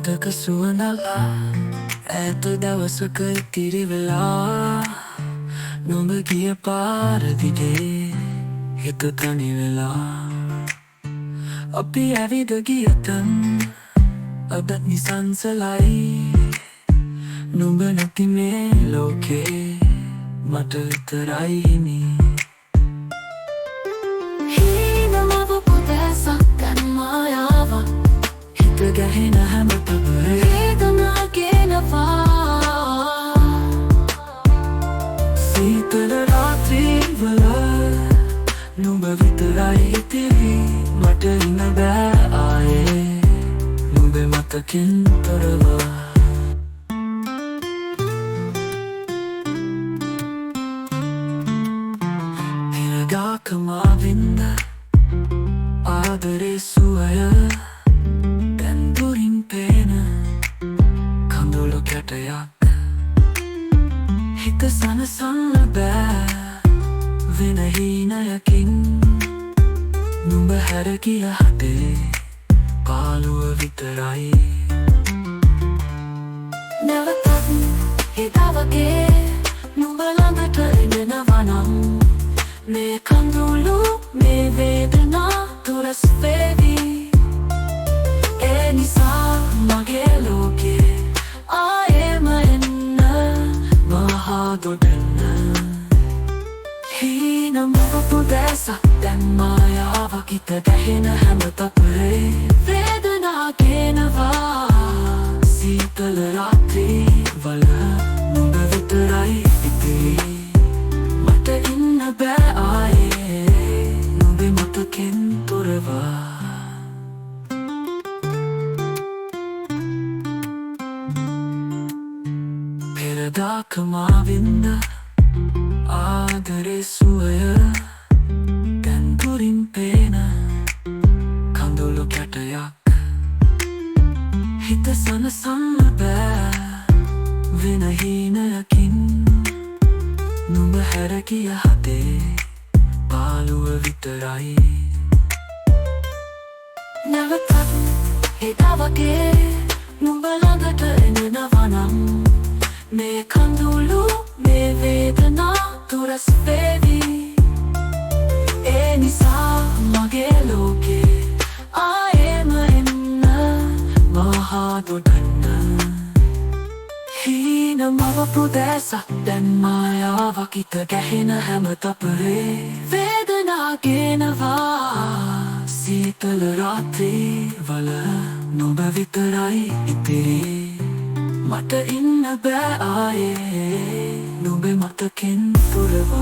මතක සුවඳලා ඈත දවසක ඉතිරි වෙලා නුඹ ගිය පාර දිගේ හිත තනි වෙලා අපි ඇවිද ගිය තන් අදත් නිසංසලයි නුඹ නැති මේ ලෝකේ මට විතරයි හිමි ගැහෙන හැම වේදනා ගෙනවා සීතල රාත්‍රීවල නුඹ විතරයි ඉතිරි මට ඉන්න බෑ ආයේ නුඹ මතකින් තොරව හිරගාකමා වින්ද ආදරේ සුවය හිත සනසන්න බෑ වෙන හීනයකින් නුඹ හැර ගිය හදේ පාළුව විතරයි නැවතත් හිතා වගේ නුඹ ළඟට එනවා නම් මේ කඳුළු මේ වේදනා දුරස් වේවි ඒ නිසා මගේ ලෝකේ හීනම පුදැසක් දැන් මායාවක් හිත ගැහෙන හැම තපරේ වේදනා ගෙනවා සීතල රාත්‍රීවල නුඹ විතරයි ඉතිරි මට ඉන්න බෑ ආයේ නුඹ මතකින් තොරව පෙරදාකමා වින්ද ආදරේ සුවය දැන් දුරින් පේන කඳුළු කැටයක් හිත සනසන්න බෑ වෙන හීනයකින් නුඹ හැර ගිය හදේ පාළුව විතරයි නැවතත් හිතා වගේ නුඹ ළඟට එනවා නම් මේ කඳුළු මේ වේදනා දුරස් වේවි ඒ නිසා මගේ ලෝකේ ආයෙම එන්න මහා දොඩන්න හීනමව පුදැසක් දැන් මායාවක් හිත ගැහෙන හැම තපරේ වේදනා ගෙනවා සීතල රාත්‍රීවල නුඹ විතරයි ඉතිරි මට ඉන්න බෑ ආයේ නුඹ මතකින් තොරව